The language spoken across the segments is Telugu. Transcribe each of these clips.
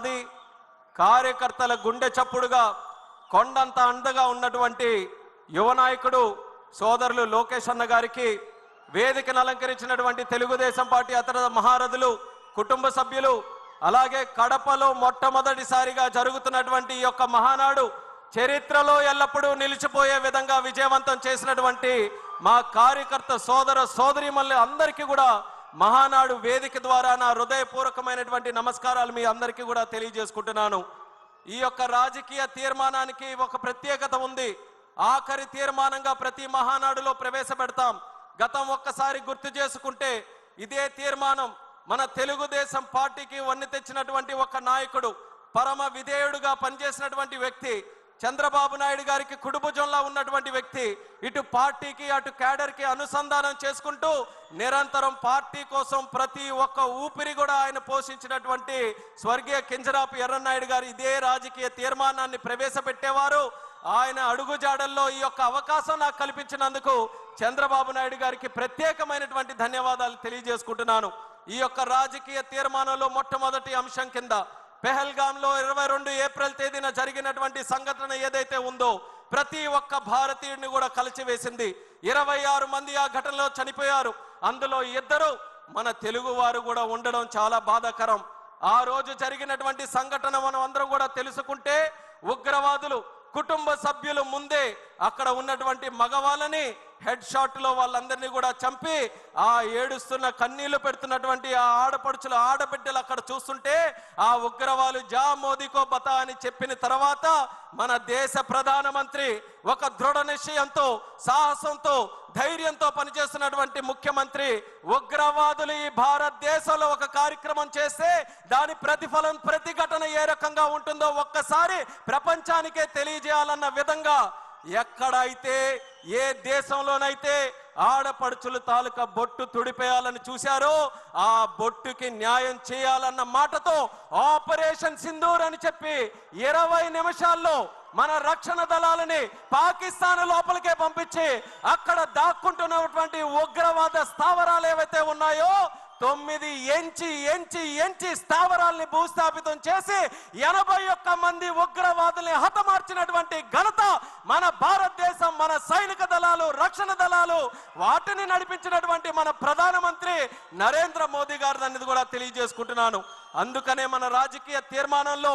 అది కార్యకర్తల గుండె చప్పుడుగా కొండంత అండగా ఉన్నటువంటి యువ నాయకుడు సోదరులు లోకేష్ అన్న గారికి వేదికను అలంకరించినటువంటి తెలుగుదేశం పార్టీ అతర మహారథులు కుటుంబ సభ్యులు అలాగే కడపలో మొట్టమొదటిసారిగా జరుగుతున్నటువంటి ఈ యొక్క మహానాడు చరిత్రలో ఎల్లప్పుడూ నిలిచిపోయే విధంగా విజయవంతం చేసినటువంటి మా కార్యకర్త సోదర సోదరీమణులు అందరికీ కూడా మహానాడు వేదిక ద్వారా నా హృదయపూర్వకమైనటువంటి నమస్కారాలు మీ అందరికీ కూడా తెలియజేసుకుంటున్నాను. ఈ యొక్క రాజకీయ తీర్మానానికి ఒక ప్రత్యేకత ఉంది. ఆఖరి తీర్మానంగా ప్రతి మహానాడులో ప్రవేశపెడతాం. గతం ఒక్కసారి గుర్తు చేసుకుంటే ఇదే తీర్మానం మన తెలుగుదేశం పార్టీకి వన్నె తెచ్చినటువంటి ఒక నాయకుడు, పరమ విధేయుడుగా పనిచేసినటువంటి వ్యక్తి, చంద్రబాబు నాయుడు గారికి కుడిభుజంలా ఉన్నటువంటి వ్యక్తి, ఇటు పార్టీకి అటు క్యాడర్కి అనుసంధానం చేసుకుంటూ నిరంతరం పార్టీ కోసం ప్రతి ఒక్క ఊపిరి కూడా ఆయన పోషించినటువంటి స్వర్గీయ కింజరాపు ఎర్రన్నాయుడు గారు ఇదే రాజకీయ తీర్మానాన్ని ప్రవేశపెట్టేవారు. ఆయన అడుగుజాడల్లో ఈ యొక్క అవకాశం నాకు కల్పించినందుకు చంద్రబాబు నాయుడు గారికి ప్రత్యేకమైనటువంటి ధన్యవాదాలు తెలియజేసుకుంటున్నాను. ఈ యొక్క రాజకీయ తీర్మానంలో మొట్టమొదటి అంశం కింద పెహల్గాంలో 22 ఏప్రిల్ తేదీన జరిగినటువంటి సంఘటన ఏదైతే ఉందో ప్రతి ఒక్క భారతీయుడిని కూడా కలిచివేసింది. 26 మంది ఆ ఘటనలో చనిపోయారు. అందులో 2 మన తెలుగు వారు కూడా ఉండడం చాలా బాధాకరం. ఆ రోజు జరిగినటువంటి సంఘటన మనం అందరం కూడా తెలుసుకుంటే ఉగ్రవాదులు కుటుంబ సభ్యులు ముందే అక్కడ ఉన్నటువంటి మగవాళ్ళని హెడ్ షాట్ లో వాళ్ళందరినీ కూడా చంపి ఆ ఏడుస్తున్న కన్నీళ్లు పెడుతున్నటువంటి ఆ ఆడపడుచుల ఆడబిడ్డలు అక్కడ చూస్తుంటే ఆ ఉగ్రవాదు జా మోదీకో బతా అని చెప్పిన తర్వాత మన దేశ ప్రధానమంత్రి ఒక దృఢ నిశ్చయంతో సాహసంతో ధైర్యంతో పనిచేస్తున్నటువంటి ముఖ్యమంత్రి ఉగ్రవాదులు ఈ భారతదేశంలో ఒక కార్యక్రమం చేస్తే దాని ప్రతిఫలం ప్రతిఘటన ఏ రకంగా ఉంటుందో ఒక్కసారి ప్రపంచానికే తెలియజేయాలన్న విధంగా ఎక్కడైతే ఏ దేశంలోనైతే ఆడపడుచులు తాలూకా బొట్టు తుడిపేయాలని చూశారో ఆ బొట్టుకి న్యాయం చేయాలన్న మాటతో ఆపరేషన్ సింధూర్ అని చెప్పి 20 నిమిషాల్లో మన రక్షణ దళాలని పాకిస్తాన్ లోపలికే పంపించి అక్కడ దాక్కుంటున్నటువంటి ఉగ్రవాద స్థావరాలు ఏవైతే ఉన్నాయో 9 ఎంచి స్థావరాల్ని భూస్థాపితం చేసి 81 మంది ఉగ్రవాదుల్ని హతమార్చినటువంటి ఘనత మన భారతదేశం, మన సైనిక దళాలు, రక్షణ దళాలు, వాటిని నడిపించినటువంటి మన ప్రధానమంత్రి నరేంద్ర మోదీ గారు అనేది కూడా తెలియజేసుకుంటున్నాను. అందుకనే మన రాజకీయ తీర్మానంలో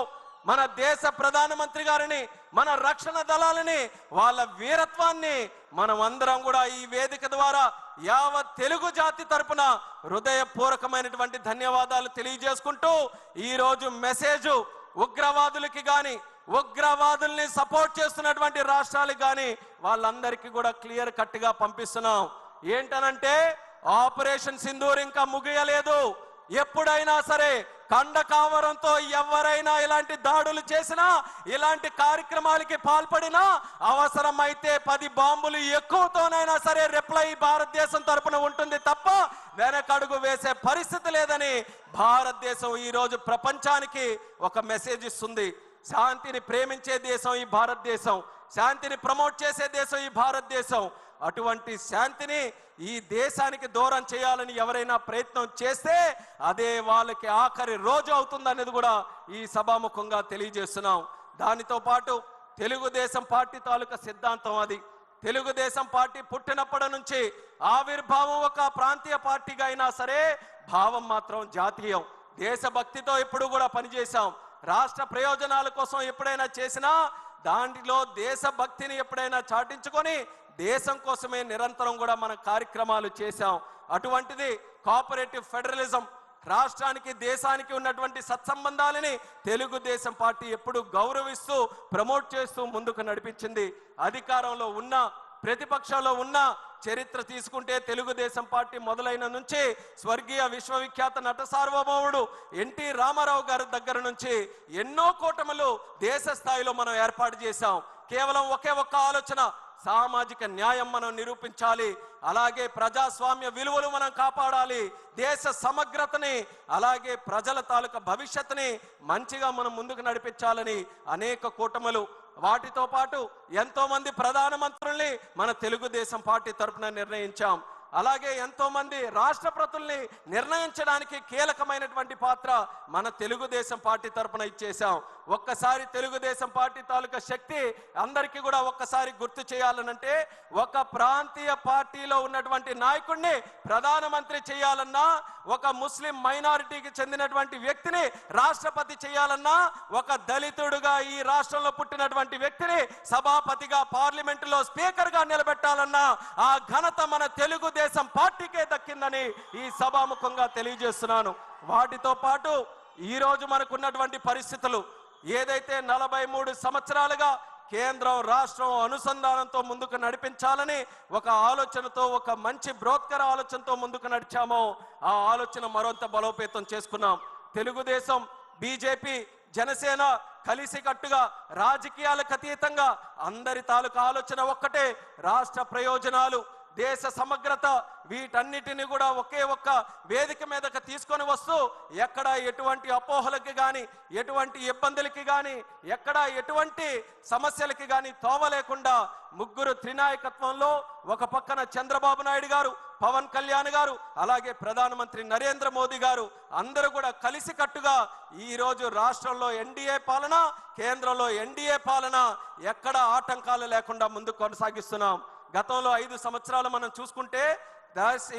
మన దేశ ప్రధానమంత్రి గారిని, మన రక్షణ దళాలని, వాళ్ళ వీరత్వాన్ని మనం అందరం కూడా ఈ వేదిక ద్వారా యావత్ తెలుగు జాతి తరపున హృదయపూర్వకమైనటువంటి ధన్యవాదాలు తెలియజేసుకుంటూ ఈ రోజు మెసేజ్ ఉగ్రవాదులకి గాని ఉగ్రవాదుల్ని సపోర్ట్ చేస్తున్నటువంటి రాష్ట్రాలకు గాని వాళ్ళందరికీ కూడా క్లియర్ కట్ గా పంపిస్తున్నాం. ఏంటనంటే ఆపరేషన్ సింధూర్ ఇంకా ముగియలేదు. ఎప్పుడైనా సరే కండకావరంతో ఎవరైనా ఇలాంటి దాడులు చేసినా, ఇలాంటి కార్యక్రమాలకి పాల్పడినా అవసరమైతే 10 బాంబులు ఎక్కువతోనైనా సరే రిప్లై భారతదేశం తరపున ఉంటుంది తప్ప వెనకడుగు వేసే పరిస్థితి లేదని భారతదేశం ఈ రోజు ప్రపంచానికి ఒక మెసేజ్ ఇస్తుంది. శాంతిని ప్రేమించే దేశం ఈ భారతదేశం, శాంతిని ప్రమోట్ చేసే దేశం ఈ భారతదేశం. అటువంటి శాంతిని ఈ దేశానికి దూరం చేయాలని ఎవరైనా ప్రయత్నం చేస్తే అదే వాళ్ళకి ఆఖరి రోజు అవుతుందనేది కూడా ఈ సభాముఖంగా తెలియజేస్తున్నాం. దానితో పాటు తెలుగుదేశం పార్టీ తాలూకా సిద్ధాంతం అది. తెలుగుదేశం పార్టీ పుట్టినప్పటి నుంచి ఆవిర్భావం ఒక ప్రాంతీయ పార్టీగా అయినా సరే భావం మాత్రం జాతీయం. దేశభక్తితో ఎప్పుడు కూడా పనిచేశాం. రాష్ట్ర ప్రయోజనాల కోసం ఎప్పుడైనా చేసినా దాంట్లో దేశభక్తిని ఎప్పుడైనా చాటించుకొని దేశం కోసమే నిరంతరం కూడా మన కార్యక్రమాలు చేశాం. అటువంటిది కోఆపరేటివ్ ఫెడరలిజం, రాష్ట్రానికి దేశానికి ఉన్నటువంటి సత్సంబంధాలని తెలుగుదేశం పార్టీ ఎప్పుడు గౌరవిస్తూ ప్రమోట్ చేస్తూ ముందుకు నడిపించింది. అధికారంలో ఉన్న ప్రతిపక్షంలో ఉన్న చరిత్ర తీసుకుంటే తెలుగుదేశం పార్టీ మొదలైన నుంచి స్వర్గీయ విశ్వవిఖ్యాత నట సార్వభౌముడు ఎన్టీ రామారావు గారి దగ్గర నుంచి ఎన్నో కూటములు దేశ స్థాయిలో మనం ఏర్పాటు చేశాం. కేవలం ఒకే ఒక్క ఆలోచన, సామాజిక న్యాయం మనం నిరూపించాలి, అలాగే ప్రజాస్వామ్య విలువలు మనం కాపాడాలి, దేశ సమగ్రతని అలాగే ప్రజల తాలూకా భవిష్యత్తుని మంచిగా మనం ముందుకు నడిపించాలని అనేక కూటములు, వాటితో పాటు ఎంతో మంది ప్రధానమంత్రుల్ని మన తెలుగుదేశం పార్టీ తరపున నిర్ణయించాం. అలాగే ఎంతో మంది రాష్ట్రపతుల్ని నిర్ణయించడానికి కీలకమైనటువంటి పాత్ర మన తెలుగుదేశం పార్టీ తరపున ఇచ్చేశాం. ఒక్కసారి తెలుగుదేశం పార్టీ తాలూకా శక్తి అందరికీ కూడా ఒక్కసారి గుర్తు చేయాలనంటే, ఒక ప్రాంతీయ పార్టీలో ఉన్నటువంటి నాయకుడిని ప్రధానమంత్రి చేయాలన్నా, ఒక ముస్లిం మైనారిటీకి చెందినటువంటి వ్యక్తిని రాష్ట్రపతి చేయాలన్నా, ఒక దళితుడుగా ఈ రాష్ట్రంలో పుట్టినటువంటి వ్యక్తిని సభాపతిగా పార్లమెంటులో స్పీకర్గా నిలబెట్టాలన్నా ఆ ఘనత మన తెలుగుదేశం పార్టీకే దక్కిందని ఈ సభాముఖంగా తెలియజేస్తున్నాను. వాటితో పాటు ఈరోజు మనకున్నటువంటి పరిస్థితులు ఏదైతే 43 సంవత్సరాలుగా కేంద్రం రాష్ట్రం అనుసంధానంతో ముందుకు నడిపించాలని ఒక ఆలోచనతో, ఒక మంచి బ్రోత్కర ఆలోచనతో ముందుకు నడిచామో ఆ ఆలోచన మరింత బలోపేతం చేసుకున్నాం. తెలుగుదేశం, బీజేపీ, జనసేన కలిసికట్టుగా రాజకీయాలకు అతీతంగా అందరి తాలూకా ఆలోచన ఒక్కటే, రాష్ట్ర ప్రయోజనాలు, దేశ సమగ్రత, వీటన్నిటిని కూడా ఒకే ఒక్క వేదిక మీదకి తీసుకొని వస్తూ ఎక్కడ ఎటువంటి అపోహలకి కానీ, ఎటువంటి ఇబ్బందులకి కానీ, ఎక్కడ ఎటువంటి సమస్యలకి కానీ తోవలేకుండా ముగ్గురు త్రినాయకత్వంలో ఒక పక్కన చంద్రబాబు నాయుడు గారు, పవన్ కళ్యాణ్ గారు, అలాగే ప్రధానమంత్రి నరేంద్ర మోదీ గారు అందరూ కూడా కలిసికట్టుగా ఈరోజు రాష్ట్రంలో ఎన్డీఏ పాలన, కేంద్రంలో ఎన్డీఏ పాలన ఎక్కడ ఆటంకాలు లేకుండా ముందుకు కొనసాగిస్తున్నాం. గతంలో 5 సంవత్సరాలు మనం చూసుకుంటే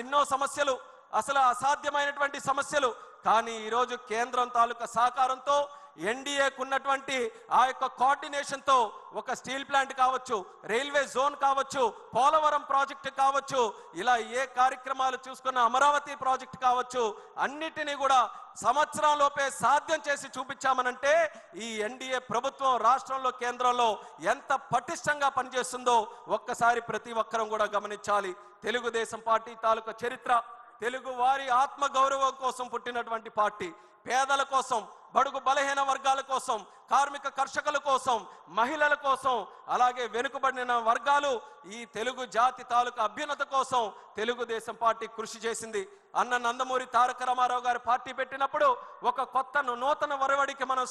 ఎన్నో సమస్యలు, అసలు అసాధ్యమైనటువంటి సమస్యలు, కానీ ఈరోజు కేంద్రం తాలూకా సహకారంతో, ఎన్డీఏకు ఉన్నటువంటి ఆ యొక్క కోఆర్డినేషన్తో ఒక స్టీల్ ప్లాంట్ కావచ్చు, రైల్వే జోన్ కావచ్చు, పోలవరం ప్రాజెక్టు కావచ్చు, ఇలా ఏ కార్యక్రమాలు చూసుకున్న అమరావతి ప్రాజెక్టు కావచ్చు, అన్నిటినీ కూడా సంవత్సరంలోపే సాధ్యం చేసి చూపించామనంటే ఈ ఎన్డీఏ ప్రభుత్వం రాష్ట్రంలో, కేంద్రంలో ఎంత పటిష్టంగా పనిచేస్తుందో ఒక్కసారి ప్రతి ఒక్కరం కూడా గమనించాలి. తెలుగుదేశం పార్టీ తాలూకా చరిత్ర, తెలుగు వారి ఆత్మ గౌరవం కోసం పుట్టినటువంటి పార్టీ, పేదల కోసం, బడుగు బలహీన వర్గాల కోసం, కార్మిక కర్షకుల కోసం, మహిళల కోసం, అలాగే వెనుకబడిన వర్గాలు, ఈ తెలుగు జాతి తాలూకా అభ్యున్నత కోసం తెలుగుదేశం పార్టీ కృషి చేసింది. అన్న నందమూరి తారక రామారావు గారు పార్టీ పెట్టినప్పుడు ఒక కొత్త నూతన వరవడికి మనం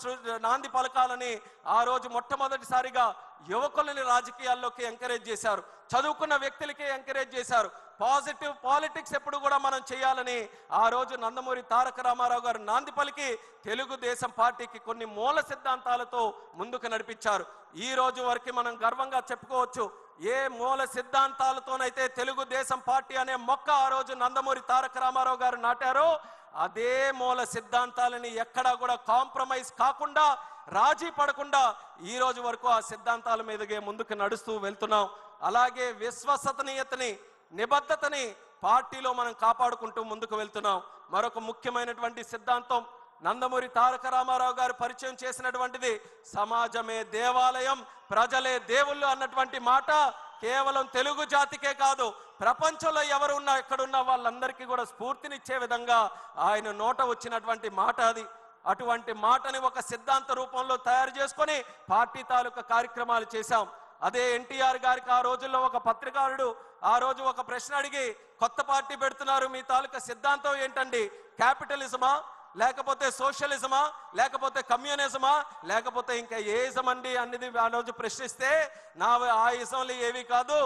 నాంది పలకాలని ఆ రోజు మొట్టమొదటిసారిగా యువకులని రాజకీయాల్లోకి ఎంకరేజ్ చేశారు, చదువుకున్న వ్యక్తులకి ఎంకరేజ్ చేశారు. పాజిటివ్ పాలిటిక్స్ ఎప్పుడు కూడా మనం చేయాలని ఆ రోజు నందమూరి తారక రామారావు గారు నాంది పలికి తెలుగుదేశం పార్టీకి కొన్ని మూల సిద్ధాంతాలతో ముందుకు నడిపించారు. ఈ రోజు వరకు మనం గర్వంగా చెప్పుకోవచ్చు, ఏ మూల సిద్ధాంతాలతోనైతే తెలుగుదేశం పార్టీ అనే మొక్క ఆ రోజు నందమూరి తారక రామారావు గారు నాటారో అదే మూల సిద్ధాంతాలని ఎక్కడా కూడా కాంప్రమైజ్ కాకుండా, రాజీ పడకుండా ఈ రోజు వరకు ఆ సిద్ధాంతాల మీదగే ముందుకు నడుస్తూ వెళ్తున్నాం. అలాగే విశ్వసనీయతని, నిబద్ధతని పార్టీలో మనం కాపాడుకుంటూ ముందుకు వెళ్తున్నాం. మరొక ముఖ్యమైనటువంటి సిద్ధాంతం నందమూరి తారక రామారావు గారు పరిచయం చేసినటువంటిది సమాజమే దేవాలయం, ప్రజలే దేవుళ్ళు అన్నటువంటి మాట కేవలం తెలుగు జాతికే కాదు, ప్రపంచంలో ఎవరున్నా ఎక్కడున్నా వాళ్ళందరికీ కూడా స్ఫూర్తినిచ్చే విధంగా ఆయన నోట వచ్చినటువంటి మాట అది. అటువంటి మాటని ఒక సిద్ధాంత రూపంలో తయారు చేసుకొని పార్టీ తాలూకా కార్యక్రమాలు చేశాం. అదే ఎన్టీఆర్ గారికి ఆ రోజుల్లో ఒక పత్రికారుడు ఆ రోజు ఒక ప్రశ్న అడిగి, కొత్త పార్టీ పెడుతున్నారు, మీ తాలూకా సిద్ధాంతం ఏంటండి? క్యాపిటలిజమా, లేకపోతే సోషలిజమా, లేకపోతే కమ్యూనిజమా, లేకపోతే ఇంకా ఏ ఇజం అండి అనేది ఆ రోజు ప్రశ్నిస్తే, నా ఆ ఇజంలు ఏవి కాదు,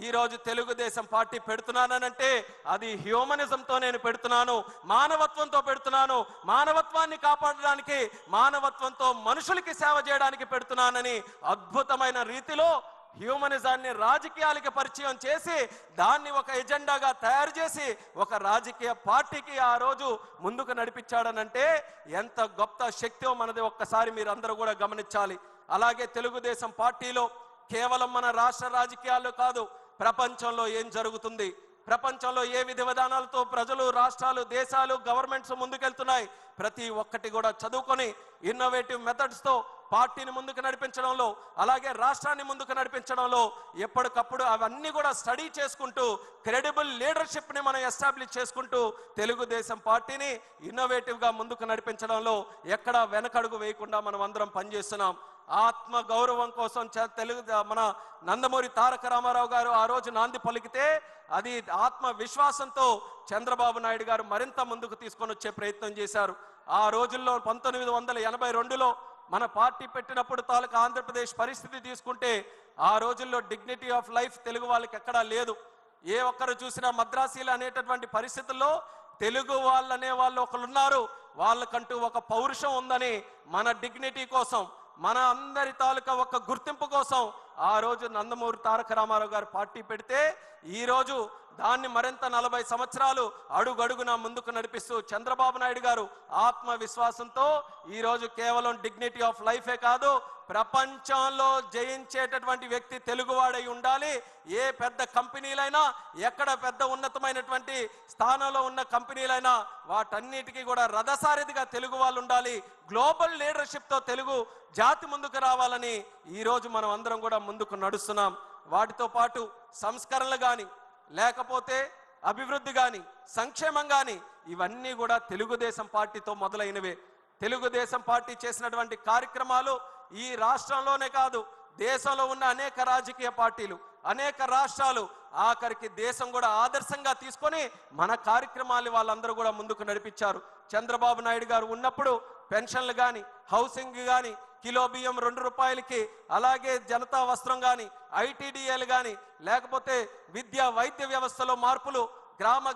ఈ రోజు తెలుగుదేశం పార్టీ పెడుతున్నానంటే అది హ్యూమనిజంతో నేను పెడుతున్నాను, మానవత్వంతో పెడుతున్నాను, మానవత్వాన్ని కాపాడడానికి, మానవత్వంతో మనుషులకి సేవ చేయడానికి పెడుతున్నానని అద్భుతమైన రీతిలో హ్యూమనిజాన్ని రాజకీయాలకి పరిచయం చేసి దాన్ని ఒక ఎజెండాగా తయారు చేసి ఒక రాజకీయ పార్టీకి ఆ రోజు ముందుకు నడిపించాడనంటే ఎంత గొప్ప శక్తిో మనది ఒక్కసారి మీరు అందరూ కూడా గమనించాలి. అలాగే తెలుగుదేశం పార్టీలో కేవలం మన రాష్ట్ర రాజకీయాల్లో కాదు, ప్రపంచంలో ఏం జరుగుతుంది, ప్రపంచంలో ఏ విధి విధానాలతో ప్రజలు, రాష్ట్రాలు, దేశాలు, గవర్నమెంట్స్ ముందుకెళ్తున్నాయి, ప్రతి ఒక్కటి కూడా చదువుకొని ఇన్నోవేటివ్ మెథడ్స్తో పార్టీని ముందుకు నడిపించడంలో, అలాగే రాష్ట్రాన్ని ముందుకు నడిపించడంలో ఎప్పటికప్పుడు అవన్నీ కూడా స్టడీ చేసుకుంటూ క్రెడిబుల్ లీడర్షిప్ని మనం ఎస్టాబ్లిష్ చేసుకుంటూ తెలుగుదేశం పార్టీని ఇన్నోవేటివ్గా ముందుకు నడిపించడంలో ఎక్కడా వెనకడుగు వేయకుండా మనం అందరం పనిచేస్తున్నాం. ఆత్మ గౌరవం కోసం మన నందమూరి తారక రామారావు గారు ఆ రోజు నాంది పలికితే అది ఆత్మ విశ్వాసంతో చంద్రబాబు నాయుడు గారు మరింత ముందుకు తీసుకొని వచ్చే ప్రయత్నం చేశారు. ఆ రోజుల్లో 1982లో మన పార్టీ పెట్టినప్పుడు తాలూకా ఆంధ్రప్రదేశ్ పరిస్థితి తీసుకుంటే ఆ రోజుల్లో డిగ్నిటీ ఆఫ్ లైఫ్ తెలుగు వాళ్ళకి ఎక్కడా లేదు. ఏ ఒక్కరు చూసినా మద్రాసీలు అనేటటువంటి పరిస్థితుల్లో తెలుగు వాళ్ళు అనే వాళ్ళు ఒకరు ఉన్నారు, వాళ్ళకంటూ ఒక పౌరుషం ఉందని, మన డిగ్నిటీ కోసం, మన అందరి తాలూకా ఒక గుర్తింపు కోసం ఆ రోజు నందమూరి తారక రామారావు గారు పార్టీ పెడితే ఈరోజు దాన్ని మరింత 40 సంవత్సరాలు అడుగడుగున ముందుకు నడిపిస్తూ చంద్రబాబు నాయుడు గారు ఆత్మవిశ్వాసంతో ఈరోజు కేవలం డిగ్నిటీ ఆఫ్ లైఫే కాదు, ప్రపంచంలో జయించేటటువంటి వ్యక్తి తెలుగువాడై ఉండాలి. ఏ పెద్ద కంపెనీలైనా, ఎక్కడ పెద్ద ఉన్నతమైనటువంటి స్థానంలో ఉన్న కంపెనీలైనా వాటన్నిటికీ కూడా రథసారథిగా తెలుగు వాళ్ళు ఉండాలి. గ్లోబల్ లీడర్షిప్తో తెలుగు జాతి ముందుకు రావాలని ఈరోజు మనం అందరం కూడా ముందుకు నడుస్తున్నాం. వాటితో పాటు సంస్కరణలు కానీ, లేకపోతే అభివృద్ధి కానీ, సంక్షేమం కానీ, ఇవన్నీ కూడా తెలుగుదేశం పార్టీతో మొదలైనవే. తెలుగుదేశం పార్టీ చేసినటువంటి కార్యక్రమాలు ఈ రాష్ట్రంలోనే కాదు, దేశంలో ఉన్న అనేక రాజకీయ పార్టీలు, అనేక రాష్ట్రాలు, ఆఖరికి దేశం కూడా ఆదర్శంగా తీసుకొని మన కార్యక్రమాలు వాళ్ళందరూ కూడా ముందుకు నడిపించారు. చంద్రబాబు నాయుడు గారు ఉన్నప్పుడు పెన్షన్లు కానీ, హౌసింగ్ కానీ, కిలో బియ్యం 2 రూపాయలకి, అలాగే జనతా వస్త్రం కానీ, ఐటీడీఏలు కానీ, లేకపోతే విద్యా వైద్య వ్యవస్థలో మార్పులు,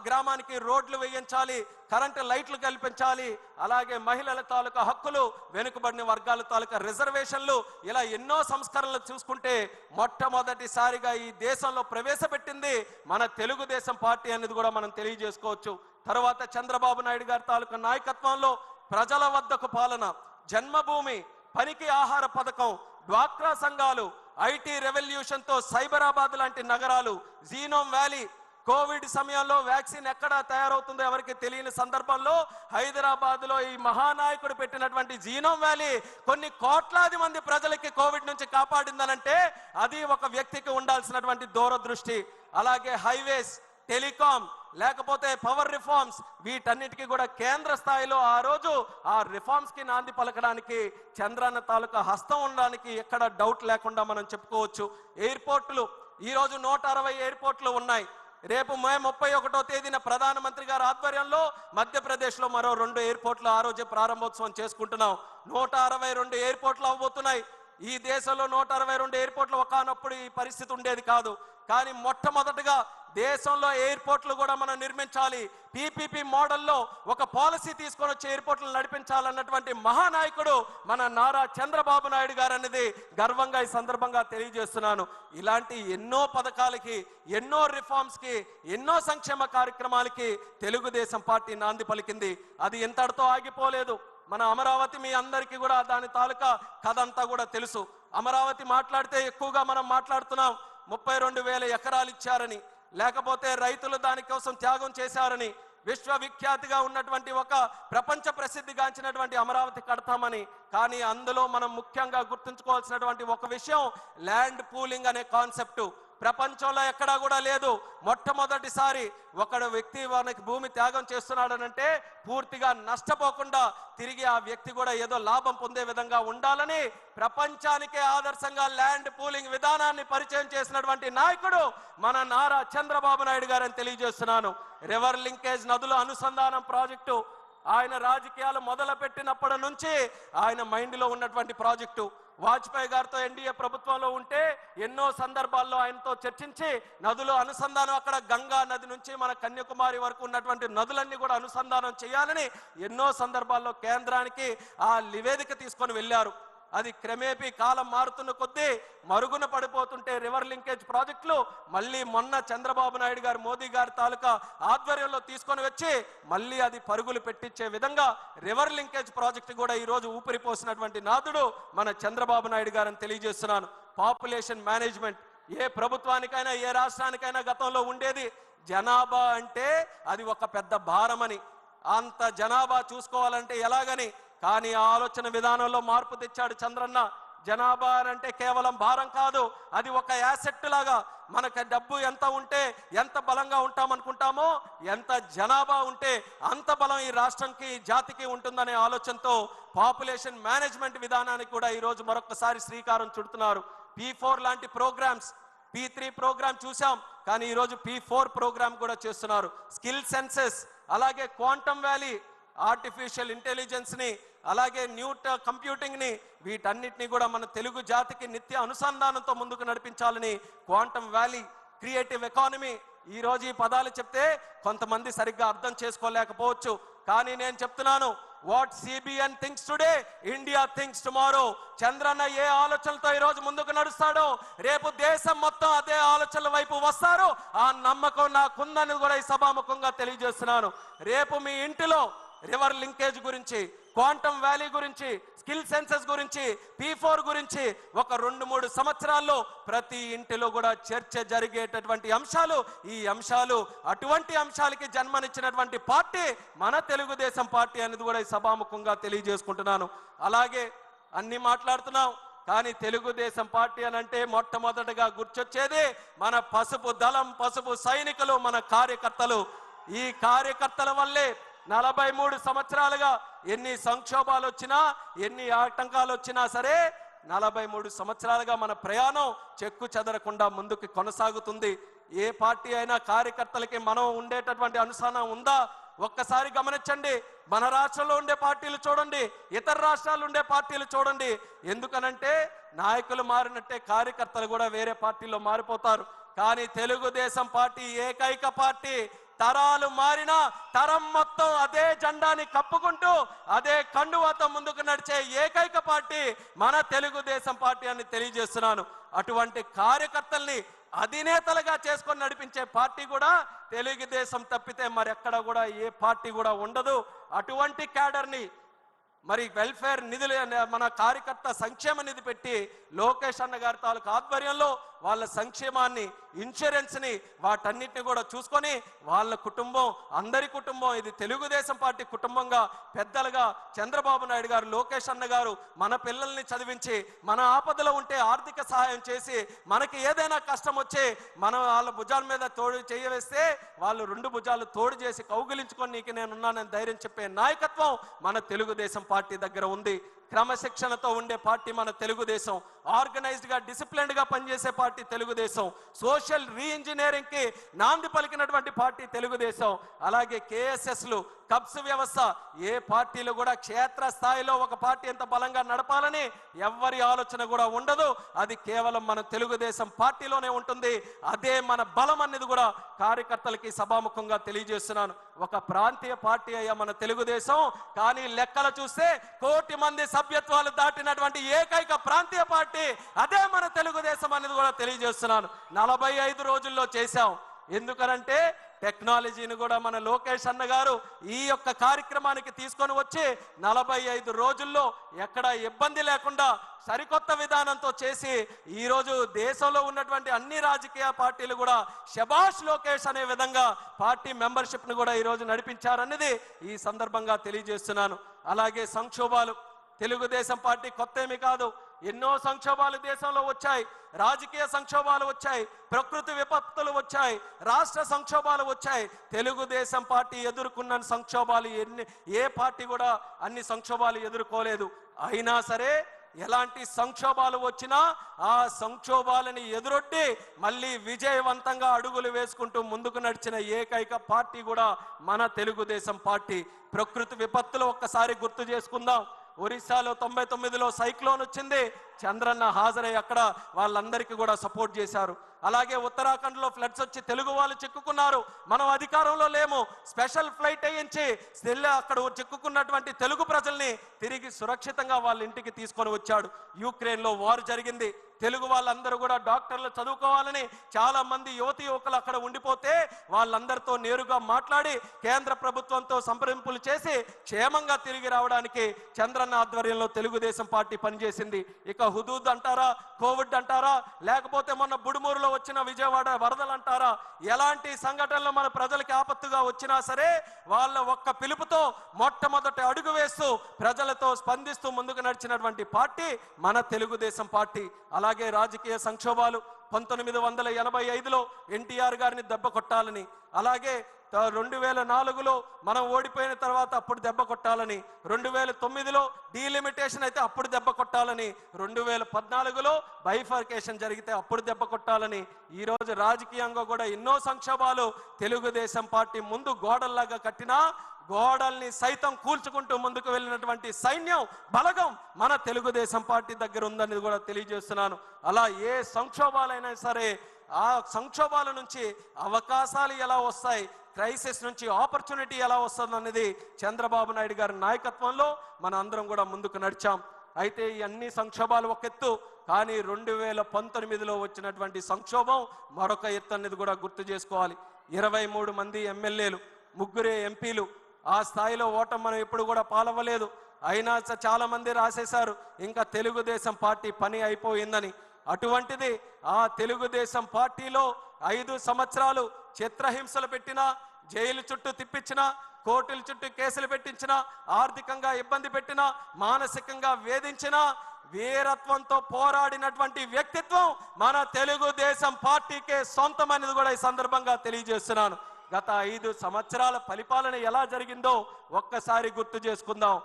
గ్రామానికి రోడ్లు వేయించాలి, కరెంటు లైట్లు కల్పించాలి, అలాగే మహిళల తాలూకా హక్కులు, వెనుకబడిన వర్గాల తాలూకా రిజర్వేషన్లు, ఇలా ఎన్నో సంస్కరణలు చూసుకుంటే మొట్టమొదటిసారిగా ఈ దేశంలో ప్రవేశపెట్టింది మన తెలుగుదేశం పార్టీ అనేది కూడా మనం తెలియజేసుకోవచ్చు. తర్వాత చంద్రబాబు నాయుడు గారి తాలూకా నాయకత్వంలో ప్రజల వద్దకు పాలన, జన్మభూమి, పనికి ఆహార పథకం, డ్వాక్రా సంఘాలు, ఐటీ రెవల్యూషన్తో సైబరాబాద్ లాంటి నగరాలు, జీనోమ్ వ్యాలీ, కోవిడ్ సమయంలో వ్యాక్సిన్ ఎక్కడ తయారవుతుందో ఎవరికి తెలియని సందర్భంలో హైదరాబాద్లో ఈ మహానాయకుడు పెట్టినటువంటి జీనోమ్ వ్యాలీ కొన్ని కోట్లాది మంది ప్రజలకి కోవిడ్ నుంచి కాపాడిందనంటే అది ఒక వ్యక్తికి ఉండాల్సినటువంటి దూరదృష్టి. అలాగే హైవేస్, టెలికాం, లేకపోతే పవర్ రిఫార్మ్స్, వీటన్నిటికీ కూడా కేంద్ర స్థాయిలో ఆ రోజు ఆ రిఫార్మ్స్ కి నాంది పలకడానికి చంద్రన్న తాలూకా హస్తం ఉండడానికి ఎక్కడ డౌట్ లేకుండా మనం చెప్పుకోవచ్చు. ఎయిర్పోర్టులు, ఈరోజు 160 ఎయిర్పోర్ట్లు ఉన్నాయి. రేపు మే 31వ తేదీన ప్రధానమంత్రి గారి ఆధ్వర్యంలో మధ్యప్రదేశ్లో మరో 2 ఎయిర్పోర్ట్లు ఆ రోజే ప్రారంభోత్సవం చేసుకుంటున్నాం. 162 ఎయిర్పోర్ట్లు అవ్వబోతున్నాయి. ఈ దేశంలో 162 ఎయిర్పోర్ట్లు ఒకనప్పుడు ఈ పరిస్థితి ఉండేది కాదు. కానీ మొట్టమొదటిగా దేశంలో ఎయిర్పోర్ట్లు కూడా మనం నిర్మించాలి, పీపీపీ మోడల్లో ఒక పాలసీ తీసుకొని వచ్చి ఎయిర్పోర్ట్లు నడిపించాలన్నటువంటి మహానాయకుడు మన నారా చంద్రబాబు నాయుడు గారు అనేది గర్వంగా ఈ సందర్భంగా తెలియజేస్తున్నాను. ఇలాంటి ఎన్నో పథకాలకి, ఎన్నో రిఫార్మ్స్కి, ఎన్నో సంక్షేమ కార్యక్రమాలకి తెలుగుదేశం పార్టీ నాంది పలికింది. అది ఎంతటితో ఆగిపోలేదు. మన అమరావతి మీ అందరికీ కూడా దాని తాలూకా కథ అంతా కూడా తెలుసు. అమరావతి మాట్లాడితే ఎక్కువగా మనం మాట్లాడుతున్నాం 32,000 ఎకరాలు ఇచ్చారని, లేకపోతే రైతులు దానికోసం త్యాగం చేశారని, విశ్వవిఖ్యాతిగా ఉన్నటువంటి ఒక ప్రపంచ ప్రసిద్ధిగాంచినటువంటి అమరావతి కడతామని. కానీ అందులో మనం ముఖ్యంగా గుర్తుంచుకోవాల్సినటువంటి ఒక విషయం ల్యాండ్ పూలింగ్ అనే కాన్సెప్టు ప్రపంచంలో ఎక్కడా కూడా లేదు. మొట్టమొదటిసారి ఒకడు వ్యక్తి మనకి భూమి త్యాగం చేస్తున్నాడనంటే పూర్తిగా నష్టపోకుండా తిరిగి ఆ వ్యక్తి కూడా ఏదో లాభం పొందే విధంగా ఉండాలని ప్రపంచానికే ఆదర్శంగా ల్యాండ్ పూలింగ్ విధానాన్ని పరిచయం చేసినటువంటి నాయకుడు మన నారా చంద్రబాబు నాయుడు గారని తెలియజేస్తున్నాను. రివర్ లింకేజ్, నదుల అనుసంధానం ప్రాజెక్టు ఆయన రాజకీయాలు మొదలుపెట్టినప్పటి నుంచి ఆయన మైండ్లో ఉన్నటువంటి ప్రాజెక్టు. వాజ్పేయి గారితో ఎన్డీఏ ప్రభుత్వంలో ఉంటే ఎన్నో సందర్భాల్లో ఆయనతో చర్చించి నదులు అనుసంధానం, అక్కడ గంగా నది నుంచి మన కన్యాకుమారి వరకు ఉన్నటువంటి నదులన్నీ కూడా అనుసంధానం చేయాలని ఎన్నో సందర్భాల్లో కేంద్రానికి ఆ నివేదిక తీసుకొని వెళ్ళారు. అది క్రమేపీ కాలం మారుతున్న కొద్దీ మరుగున పడిపోతుంటే రివర్ లింకేజ్ ప్రాజెక్టులు మళ్ళీ మొన్న చంద్రబాబు నాయుడు గారు, మోదీ గారి తాలూకా ఆధ్వర్యంలో తీసుకొని వచ్చి మళ్ళీ అది పరుగులు పెట్టించే విధంగా రివర్ లింకేజ్ ప్రాజెక్టు కూడా ఈరోజు ఊపిరిపోసినటువంటి నాదుడు మన చంద్రబాబు నాయుడు గారని తెలియజేస్తున్నాను. పాపులేషన్ మేనేజ్మెంట్ ఏ ప్రభుత్వానికైనా, ఏ రాష్ట్రానికైనా గతంలో ఉండేది. జనాభా అంటే అది ఒక పెద్ద భారమని, అంత జనాభా చూసుకోవాలంటే ఎలాగని. కానీ ఆ ఆలోచన విధానంలో మార్పు తెచ్చాడు చంద్రన్న. జనాభా అంటే కేవలం భారం కాదు, అది ఒక యాసెట్ లాగా. మనకు డబ్బు ఎంత ఉంటే ఎంత బలంగా ఉంటామనుకుంటామో, ఎంత జనాభా ఉంటే అంత బలం ఈ రాష్ట్రంకి, జాతికి ఉంటుందనే ఆలోచనతో పాపులేషన్ మేనేజ్మెంట్ విధానానికి కూడా ఈరోజు మరొకసారి శ్రీకారం చుడుతున్నారు. P4 లాంటి ప్రోగ్రామ్స్, P3 ప్రోగ్రామ్ చూసాం, కానీ ఈరోజు P4 ప్రోగ్రామ్ కూడా చేస్తున్నారు. స్కిల్ సెన్సెస్, అలాగే క్వాంటమ్ వ్యాలీ, ఆర్టిఫిషియల్ ఇంటెలిజెన్స్ని, అలాగే న్యూ కంప్యూటింగ్ని, వీటన్నిటిని కూడా మన తెలుగు జాతికి నిత్య అనుసంధానంతో ముందుకు నడిపించాలని క్వాంటమ్ వ్యాలీ, క్రియేటివ్ ఎకానమీ, ఈ రోజు ఈ పదాలు చెప్తే కొంతమంది సరిగ్గా అర్థం చేసుకోలేకపోవచ్చు. కానీ నేను చెప్తున్నాను, what CBN thinks today, India thinks tomorrow. Chandranna ఏ ఆలోచనలతో ఈ రోజు ముందుకు నడుస్తాడో, రేపు దేశం మొత్తం అదే ఆలోచనల వైపు వస్తారు. ఆ నమ్మకం నాకుందని కూడా ఈ సభాముఖంగా తెలియజేస్తున్నాను. రేపు మీ ఇంటిలో రివర్ లింకేజ్ గురించి, క్వాంటమ్ వ్యాలీ గురించి, స్కిల్ సెన్సెస్ గురించి, P4 గురించి ఒక 2-3 సంవత్సరాల్లో ప్రతి ఇంటిలో కూడా చర్చ జరిగేటటువంటి అంశాలు. ఈ అంశాలు అటువంటి అంశాలకి జన్మనిచ్చినటువంటి పార్టీ మన తెలుగుదేశం పార్టీ అనేది కూడా ఈ సభాముఖంగా తెలియజేసుకుంటున్నాను. అలాగే అన్ని మాట్లాడుతున్నాం, కానీ తెలుగుదేశం పార్టీ అని అంటే మొట్టమొదటగా గుర్తొచ్చేది మన పసుపు దళం, పసుపు సైనికులు, మన కార్యకర్తలు. ఈ కార్యకర్తల వల్లే 43 సంవత్సరాలుగా ఎన్ని సంక్షోభాలు వచ్చినా, ఎన్ని ఆటంకాలు వచ్చినా సరే 43 సంవత్సరాలుగా మన ప్రయాణం చెక్కు చెదరకుండా ముందుకు కొనసాగుతుంది. ఏ పార్టీ అయినా కార్యకర్తలకి మనం ఉండేటటువంటి అనుసరణ ఉందా? ఒక్కసారి గమనించండి. మన రాష్ట్రంలో ఉండే పార్టీలు చూడండి, ఇతర రాష్ట్రాల్లో ఉండే పార్టీలు చూడండి. ఎందుకనంటే నాయకులు మారినట్టే కార్యకర్తలు కూడా వేరే పార్టీలో మారిపోతారు. కానీ తెలుగుదేశం పార్టీ ఏకైక పార్టీ. తరాలు మారినా తరం మొత్తం అదే జెండాని కప్పుకుంటూ అదే కండువాతో ముందుకు నడిచే ఏకైక పార్టీ మన తెలుగుదేశం పార్టీ అని తెలియజేస్తున్నాను. అటువంటి కార్యకర్తల్ని అధినేతలుగా చేసుకొని నడిపించే పార్టీ కూడా తెలుగుదేశం తప్పితే మరెక్కడ కూడా ఏ పార్టీ కూడా ఉండదు. అటువంటి క్యాడర్ని మరి వెల్ఫేర్ నిధులు, మన కార్యకర్త సంక్షేమ నిధి పెట్టి లోకేష్ అన్న గారి తాలూకు ఆధ్వర్యంలో వాళ్ళ సంక్షేమాన్ని, ఇన్సూరెన్స్ని, వాటన్నిటిని కూడా చూసుకొని వాళ్ళ కుటుంబం, అందరి కుటుంబం, ఇది తెలుగుదేశం పార్టీ కుటుంబంగా పెద్దలుగా చంద్రబాబు నాయుడు గారు, లోకేష్ అన్న గారు మన పిల్లల్ని చదివించి, మన ఆపదలో ఉంటే ఆర్థిక సహాయం చేసి, మనకి ఏదైనా కష్టం వచ్చి మనం వాళ్ళ భుజాల మీద తోడు చేయవేస్తే వాళ్ళు 2 భుజాలు తోడు చేసి కౌగిలించుకొని నీకు నేనున్నానని ధైర్యం చెప్పే నాయకత్వం మన తెలుగుదేశం పార్టీ దగ్గర ఉంది. క్రమశిక్షణతో ఉండే పార్టీ మన తెలుగుదేశం. ఆర్గనైజ్డ్గా, డిసిప్లిన్డ్గా పనిచేసే పార్టీ తెలుగుదేశం. సోషల్ రీఇంజనీరింగ్కి నాంది పలికినటువంటి పార్టీ తెలుగుదేశం. అలాగే KSSలు, కబ్స్ వ్యవస్థ, ఏ పార్టీలు కూడా క్షేత్ర స్థాయిలో ఒక పార్టీ ఎంత బలంగా నడపాలని ఎవరి ఆలోచన కూడా ఉండదు. అది కేవలం మన తెలుగుదేశం పార్టీలోనే ఉంటుంది. అదే మన బలం అనేది కూడా కార్యకర్తలకి సభాముఖంగా తెలియజేస్తున్నాను. ఒక ప్రాంతీయ పార్టీ అయ్యా మన తెలుగుదేశం, కానీ లెక్కలు చూస్తే 1 కోటి మంది సభ్యత్వాలు దాటినటువంటి ఏకైక ప్రాంతీయ పార్టీ అదే మన తెలుగుదేశం అనేది కూడా తెలియజేస్తున్నాను. 45 రోజుల్లో చేశాం. ఎందుకనంటే టెక్నాలజీని కూడా మన లోకేష్ అన్న గారు ఈ యొక్క కార్యక్రమానికి తీసుకొని వచ్చి 45 రోజుల్లో ఎక్కడ ఇబ్బంది లేకుండా సరికొత్త విధానంతో చేసి ఈరోజు దేశంలో ఉన్నటువంటి అన్ని రాజకీయ పార్టీలు కూడా శభాష్ లోకేష్ అనే విధంగా పార్టీ మెంబర్షిప్ను కూడా ఈరోజు నడిపించారనేది ఈ సందర్భంగా తెలియజేస్తున్నాను. అలాగే సంక్షోభాలు, తెలుగుదేశం పార్టీ కొత్త ఏమీ కాదు. ఎన్నో సంక్షోభాలు దేశంలో వచ్చాయి. రాజకీయ సంక్షోభాలు వచ్చాయి, ప్రకృతి విపత్తులు వచ్చాయి, రాష్ట్ర సంక్షోభాలు వచ్చాయి. తెలుగుదేశం పార్టీ ఎదుర్కొన్న సంక్షోభాలు ఏ పార్టీ కూడా అన్ని సంక్షోభాలు ఎదుర్కోలేదు. అయినా సరే ఎలాంటి సంక్షోభాలు వచ్చినా ఆ సంక్షోభాలని ఎదురొట్టి మళ్ళీ విజయవంతంగా అడుగులు వేసుకుంటూ ముందుకు నడిచిన ఏకైక పార్టీ కూడా మన తెలుగుదేశం పార్టీ. ప్రకృతి విపత్తులు ఒక్కసారి గుర్తు చేసుకుందాం. ఒరిస్సాలో 99లో సైక్లోన్ వచ్చింది. చంద్రన్న హాజరై అక్కడ వాళ్ళందరికీ కూడా సపోర్ట్ చేశారు. అలాగే ఉత్తరాఖండ్లో ఫ్లడ్స్ వచ్చి తెలుగు వాళ్ళు చిక్కుకున్నారు. మనం అధికారంలో లేము. స్పెషల్ ఫ్లైట్ వేయించి అక్కడ చిక్కుకున్నటువంటి తెలుగు ప్రజల్ని తిరిగి సురక్షితంగా వాళ్ళ ఇంటికి తీసుకొని వచ్చాడు. యుక్రెయిన్లో వార్ జరిగింది. తెలుగు వాళ్ళందరూ కూడా డాక్టర్లు చదువుకోవాలని చాలా మంది యువతి యువకులు అక్కడ ఉండిపోతే వాళ్ళందరితో నేరుగా మాట్లాడి కేంద్ర ప్రభుత్వంతో సంప్రదింపులు చేసి క్షేమంగా తిరిగి రావడానికి చంద్రన్న ఆధ్వర్యంలో తెలుగుదేశం పార్టీ పనిచేసింది. ఇక హుదూద్ అంటారా, కోవిడ్ అంటారా, లేకపోతే మొన్న బుడుమూరులో వచ్చిన విజయవాడ వరదలు అంటారా, ఎలాంటి సంఘటనలు మన ప్రజలకి ఆపత్తుగా వచ్చినా సరే వాళ్ళ ఒక్క పిలుపుతో మొట్టమొదటి అడుగు వేస్తూ ప్రజలతో స్పందిస్తూ ముందుకు నడిచినటువంటి పార్టీ మన తెలుగుదేశం పార్టీ. అలాగే రాజకీయ సంక్షోభాలు 1985లో ఎన్టీఆర్ గారిని దెబ్బ కొట్టాలని, అలాగే 2004లో మనం ఓడిపోయిన తర్వాత అప్పుడు దెబ్బ కొట్టాలని, 2009లో డీలిమిటేషన్ అయితే అప్పుడు దెబ్బ కొట్టాలని, 2014లో బైఫర్కేషన్ జరిగితే అప్పుడు దెబ్బ కొట్టాలని, ఈరోజు రాజకీయంగా కూడా ఎన్నో సంక్షోభాలు తెలుగుదేశం పార్టీ ముందు గోడల్లాగా కట్టినా గోడల్ని సైతం కూల్చుకుంటూ ముందుకు వెళ్ళినటువంటి సైన్యం బలగం మన తెలుగుదేశం పార్టీ దగ్గర ఉందని కూడా తెలియజేస్తున్నాను. అలా ఏ సంక్షోభాలైనా సరే ఆ సంక్షోభాల నుంచి అవకాశాలు ఎలా వస్తాయి, క్రైసిస్ నుంచి ఆపర్చునిటీ ఎలా వస్తుంది అనేది చంద్రబాబు నాయుడు గారి నాయకత్వంలో మన అందరం కూడా ముందుకు నడిచాం. అయితే ఈ అన్ని సంక్షోభాలు ఒక ఎత్తు, కానీ 2019లో వచ్చినటువంటి సంక్షోభం మరొక ఎత్తు అనేది కూడా గుర్తు చేసుకోవాలి. 23 మంది ఎమ్మెల్యేలు, 3 ఎంపీలు, ఆ స్థాయిలో ఓటమి మనం ఎప్పుడు కూడా పాలవ్వలేదు. అయినా చాలా మంది రాసేశారు ఇంకా తెలుగుదేశం పార్టీ పని అయిపోయిందని. అటువంటిది ఆ తెలుగుదేశం పార్టీలో 5 సంవత్సరాలు చిత్రహింసలు పెట్టినా, జైలు చుట్టూ తిప్పించినా, కోర్టుల చుట్టూ కేసులు పెట్టించినా, ఆర్థికంగా ఇబ్బంది పెట్టినా, మానసికంగా వేధించినా, వీరత్వంతో పోరాడినటువంటి వ్యక్తిత్వం మన తెలుగుదేశం పార్టీకే సొంతం అనేది కూడా ఈ సందర్భంగా తెలియజేస్తున్నాను. గత 5 సంవత్సరాల పరిపాలన ఎలా జరిగిందో ఒక్కసారి గుర్తు చేసుకుందాం.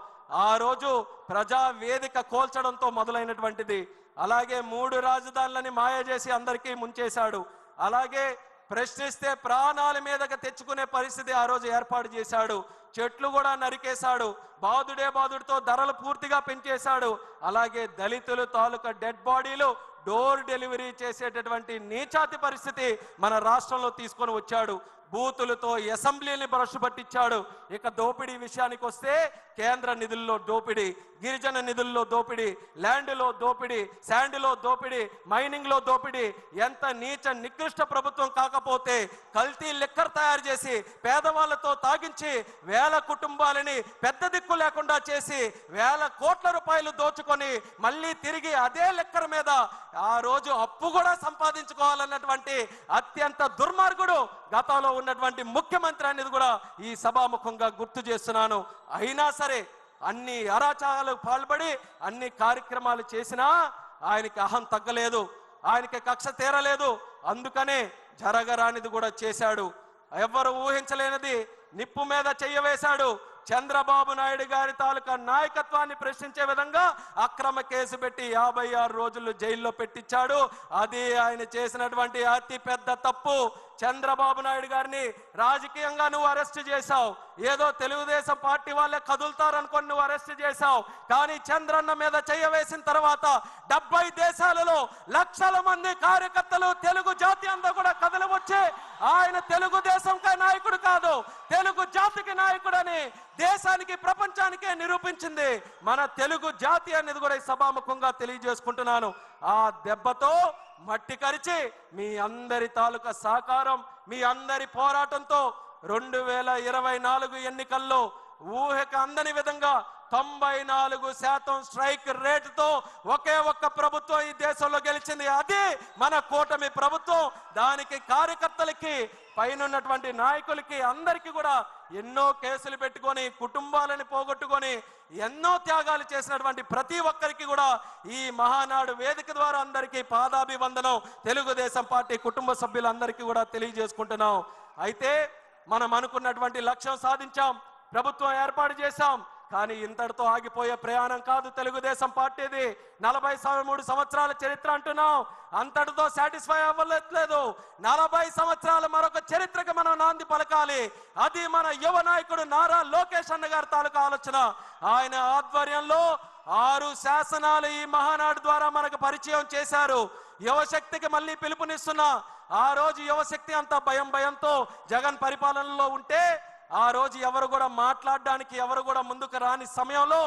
ఆ రోజు ప్రజా వేదిక కోల్చడంతో మొదలైనటువంటిది. అలాగే 3 రాజధానులని మాయ చేసి అందరికీ ముంచేశాడు. అలాగే ప్రశ్నిస్తే ప్రాణాల మీదకి తెచ్చుకునే పరిస్థితి ఆ రోజు ఏర్పాటు చేశాడు. చెట్లు కూడా నరికేశాడు. బాదుడితో ధరలు పూర్తిగా పెంచేశాడు. అలాగే దళితులు తాలూకా డెడ్ బాడీలు డోర్ డెలివరీ చేసేటటువంటి నీచాతి పరిస్థితి మన రాష్ట్రంలో తీసుకొని వచ్చాడు. బూతులతో అసెంబ్లీని బ్రష్ పట్టించాడు. ఇక దోపిడీ విషయానికి వస్తే కేంద్ర నిధుల్లో దోపిడీ, గిరిజన నిధుల్లో దోపిడీ, ల్యాండ్లో దోపిడీ, శాండ్లో దోపిడీ, మైనింగ్లో దోపిడీ. ఎంత నీచ నికృష్ట ప్రభుత్వం కాకపోతే కల్తీ లిక్కర్ తయారు చేసి పేదవాళ్లతో తాగించి వేల కుటుంబాలని పెద్ద దిక్కు లేకుండా చేసి వేల కోట్ల రూపాయలు దోచుకొని మళ్ళీ తిరిగి అదే లిక్కర్ మీద ఆ రోజు అప్పు కూడా సంపాదించుకోవాలన్నటువంటి అత్యంత దుర్మార్గుడు గతంలో ఉన్నటువంటి ముఖ్యమంత్రి అనేది కూడా ఈ సభాముఖంగా గుర్తు చేస్తున్నాను. అయినా సరే అన్ని అరాచకాలకు పాల్పడి అన్ని కార్యక్రమాలు చేసినా ఆయనకి అహం తగ్గలేదు, ఆయనకి కక్ష తీరలేదు. అందుకనే జరగరానిది కూడా చేశాడు. ఎవ్వరు ఊహించలేనిది నిప్పు మీద చెయ్యవేశాడు. చంద్రబాబు నాయుడు గారి తాలూకా నాయకత్వాన్ని ప్రశ్నించే విధంగా అక్రమ కేసు పెట్టి 56 రోజులు జైల్లో పెట్టించాడు. అది ఆయన చేసినటువంటి అతి పెద్ద తప్పు. చంద్రబాబు నాయుడు గారిని రాజకీయంగా నువ్వు అరెస్ట్ చేశావు, ఏదో తెలుగుదేశం పార్టీ వాళ్ళే కదులుతారనుకొని నువ్వు అరెస్ట్ చేశావు. కానీ చంద్రన్న మీద చెయ్యవేసిన తర్వాత 70 దేశాలలో లక్షల మంది కార్యకర్తలు తెలుగు జాతి అంతా కూడా కదలి వచ్చి ఆయన తెలుగుదేశంకి నాయకుడు కాదు, తెలుగు జాతికి నాయకుడని దేశానికి ప్రపంచానికే నిరూపించింది మన తెలుగు జాతి అనేది కూడా ఈ సభాముఖంగా తెలియజేసుకుంటున్నాను. ఆ దెబ్బతో మట్టి కరిచి మీ అందరి తాలూకా సహకారం, మీ అందరి పోరాటంతో 2024 ఎన్నికల్లో ఊహకు అందని విధంగా 94% స్ట్రైక్ రేటుతో ఒకే ఒక్క ప్రభుత్వం ఈ దేశంలో గెలిచింది. అది మన కూటమి ప్రభుత్వం. దానికి కార్యకర్తలకి, పైనున్నటువంటి నాయకులకి అందరికీ కూడా ఎన్నో కేసులు పెట్టుకొని కుటుంబాలను పోగొట్టుకొని ఎన్నో త్యాగాలు చేసినటువంటి ప్రతి ఒక్కరికి కూడా ఈ మహానాడు వేదిక ద్వారా అందరికీ పాదాభివందనం తెలుగుదేశం పార్టీ కుటుంబ సభ్యులందరికీ కూడా తెలియజేసుకుంటున్నాం. అయితే మనం అనుకున్నటువంటి లక్ష్యం సాధించాం, ప్రభుత్వం ఏర్పాటు చేశాం. కానీ ఇంతటితో ఆగిపోయే ప్రయాణం కాదు తెలుగుదేశం పార్టీది. 43 సంవత్సరాల చరిత్ర అంటున్నాం, అంతటితో సాటిస్ఫై అవ్వలేదు. 40 సంవత్సరాల మరొక చరిత్రకు మనం నాంది పలకాలి. అది మన యువ నాయకుడు నారా లోకేష్ అన్న గారి తాలూకా ఆలోచన. ఆయన ఆధ్వర్యంలో 6 శాసనాలు ఈ మహానాడు ద్వారా మనకు పరిచయం చేశారు. యువశక్తికి మళ్ళీ పిలుపునిస్తున్నా. ఆ రోజు యువశక్తి అంతా భయంతో జగన్ పరిపాలనలో ఉంటే ఆ రోజు ఎవరు కూడా మాట్లాడడానికి ఎవరు కూడా ముందుకు రాని సమయంలో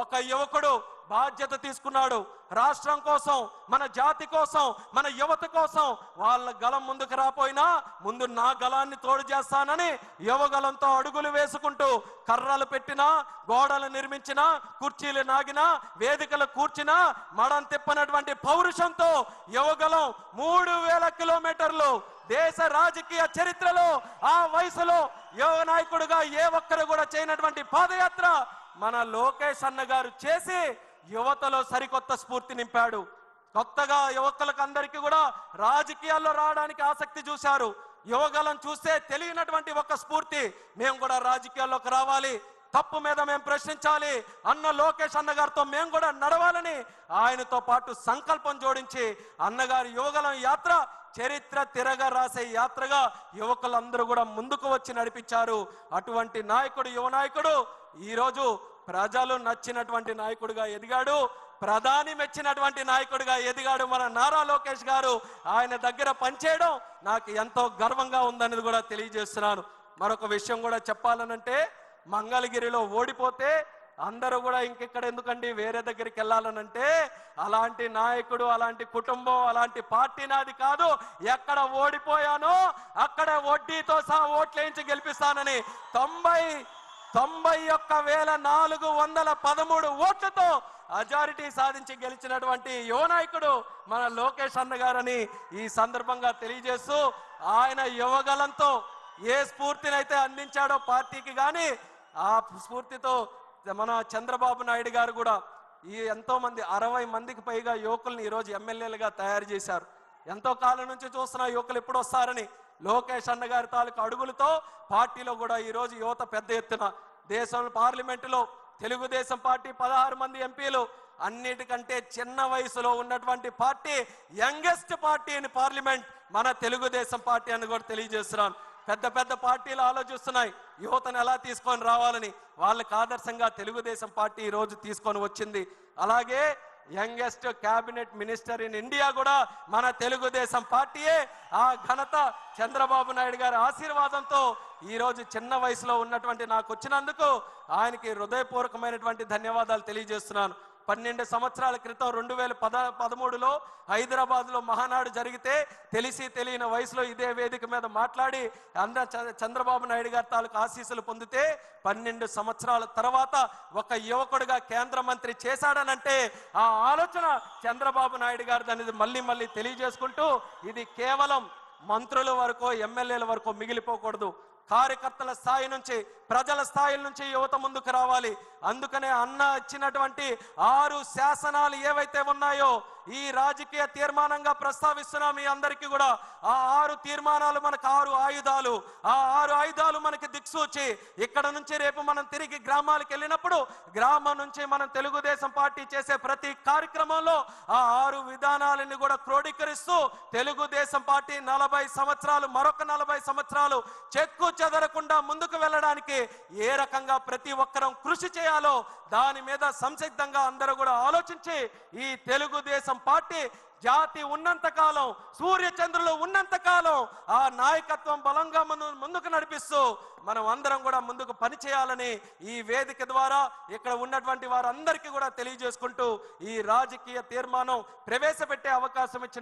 ఒక యువకుడు బాధ్యత తీసుకున్నాడు. రాష్ట్రం కోసం, మన జాతి కోసం, మన యువత కోసం వాళ్ళ గలం ముందుకు రాపోయినా ముందు నా గలాన్ని తోడు చేస్తానని యువగలంతో అడుగులు వేసుకుంటూ కర్రలు పెట్టినా, గోడలు నిర్మించినా, కుర్చీలు నాగినా, వేదికలు కూర్చినా మడం తిప్పనటువంటి పౌరుషంతో యువగలం 3000 కిలోమీటర్లు దేశ రాజకీయ చరిత్రలో ఆ వయసులో యువ నాయకుడుగా ఏ ఒక్కరు కూడా చేయనటువంటి పాదయాత్ర మన లోకేష్ అన్న గారు చేసి యువతలో సరికొత్త స్ఫూర్తి నింపాడు. కొత్తగా యువకులకు అందరికీ కూడా రాజకీయాల్లో రావడానికి ఆసక్తి చూశారు. యువగలం చూస్తే తెలియనటువంటి ఒక స్ఫూర్తి, మేము కూడా రాజకీయాల్లోకి రావాలి, తప్పు మీద మేము ప్రశ్నించాలి అన్న లోకేష్ అన్న గారితో మేము కూడా నడవాలని ఆయనతో పాటు సంకల్పం జోడించి అన్నగారి యువగలం యాత్ర చరిత్ర తిరగ రాసే యాత్రగా యువకులందరూ కూడా ముందుకు వచ్చి నడిపించారు. అటువంటి నాయకుడు, యువ నాయకుడు ఈరోజు ప్రజలు నచ్చినటువంటి నాయకుడిగా ఎదిగాడు. ప్రధాని మెచ్చినటువంటి నాయకుడిగా ఎదిగాడు మన నారా లోకేష్ గారు. ఆయన దగ్గర పనిచేయడం నాకు ఎంతో గర్వంగా ఉందనేది కూడా తెలియజేస్తున్నాను. మరొక విషయం కూడా చెప్పాలనంటే, మంగళగిరిలో ఓడిపోతే అందరూ కూడా ఇంకెక్కడ ఎందుకండి వేరే దగ్గరికి వెళ్ళాలనంటే, అలాంటి నాయకుడు, అలాంటి కుటుంబం, అలాంటి పార్టీ నాది కాదు. ఎక్కడ ఓడిపోయానో అక్కడ వడ్డీతో సహా ఓట్లేయించి గెలిపిస్తానని 91,413 ఓట్లతో మెజారిటీ సాధించి గెలిచినటువంటి యువ నాయకుడు మన లోకేష్ అన్న గారని ఈ సందర్భంగా తెలియజేస్తూ, ఆయన యువగలంతో ఏ స్ఫూర్తినైతే అందించాడో పార్టీకి కానీ, ఆ స్ఫూర్తితో మన చంద్రబాబు నాయుడు గారు కూడా ఈ ఎంతో మంది 60 మందికి పైగా యువకుల్ని ఈరోజు ఎమ్మెల్యేలుగా తయారు చేశారు. ఎంతో కాలం నుంచి చూస్తున్న యువకులు ఎప్పుడు వస్తారని లోకేష్ అన్న గారి తాలూకు అడుగులతో పార్టీలో కూడా ఈరోజు యువత పెద్ద ఎత్తున, దేశం పార్లమెంటులో తెలుగుదేశం పార్టీ 16 మంది ఎంపీలు, అన్నిటికంటే చిన్న వయసులో ఉన్నటువంటి party, youngest party in parliament మన తెలుగుదేశం పార్టీ అని కూడా తెలియజేస్తున్నాను. పెద్ద పెద్ద పార్టీలు ఆలోచిస్తున్నాయి యువతను ఎలా తీసుకొని రావాలని. వాళ్ళకి ఆదర్శంగా తెలుగుదేశం పార్టీ ఈరోజు తీసుకొని వచ్చింది. అలాగే youngest cabinet minister in India కూడా మన తెలుగుదేశం పార్టీయే. ఆ ఘనత చంద్రబాబు నాయుడు గారి ఆశీర్వాదంతో ఈరోజు చిన్న వయసులో ఉన్నటువంటి నాకు వచ్చినందుకు ఆయనకి హృదయపూర్వకమైనటువంటి ధన్యవాదాలు తెలియజేస్తున్నాను. 12 సంవత్సరాల క్రితం 2013లో హైదరాబాద్లో మహానాడు జరిగితే తెలిసి తెలియని వయసులో ఇదే వేదిక మీద మాట్లాడి చంద్రబాబు నాయుడు గారి తాలూకు ఆశీస్సులు పొందితే 12 సంవత్సరాల తర్వాత ఒక యువకుడిగా కేంద్ర మంత్రి చేశాడనంటే ఆ ఆలోచన చంద్రబాబు నాయుడు గారిది అనేది మళ్ళీ తెలియజేసుకుంటూ, ఇది కేవలం మంత్రుల వరకు, ఎమ్మెల్యేల వరకు మిగిలిపోకూడదు. కార్యకర్తల స్థాయి నుంచి, ప్రజల స్థాయి నుంచి యువత ముందుకు రావాలి. అందుకనే అన్న ఇచ్చినటువంటి 6 శాసనాలు ఏవైతే ఉన్నాయో ఈ రాజకీయ తీర్మానంగా ప్రస్తావిస్తున్నాం మీ అందరికీ కూడా. ఆ 6 తీర్మానాలు మనకు 6 ఆయుధాలు. ఆ 6 ఆయుధాలు మనకి దిక్సూచి. ఇక్కడ నుంచి రేపు మనం తిరిగి గ్రామాలకు వెళ్ళినప్పుడు గ్రామం నుంచి మనం తెలుగుదేశం పార్టీ చేసే ప్రతి కార్యక్రమంలో ఆ 6 విధానాలను కూడా క్రోడీకరిస్తూ తెలుగుదేశం పార్టీ 40 సంవత్సరాలు, మరొక 40 సంవత్సరాలు చెక్కు చెదరకుండా ముందుకు వెళ్ళడానికి ఏ రకంగా ప్రతి ఒక్కరం కృషి చేయాలో దాని మీద సంసిద్ధంగా అందరూ కూడా ఆలోచించి ఈ తెలుగుదేశం పార్టీ జాతి ఉన్నంత కాలం, సూర్య చంద్రులు ఉన్నంత కాలం ఆ నాయకత్వం బలంగా ముందుకు నడిపిస్తూ మనం అందరం కూడా ముందుకు పనిచేయాలని ఈ వేదిక ద్వారా ఇక్కడ ఉన్నటువంటి వారందరికీ కూడా తెలియజేసుకుంటూ ఈ రాజకీయ తీర్మానం ప్రవేశపెట్టే అవకాశం ఇచ్చిన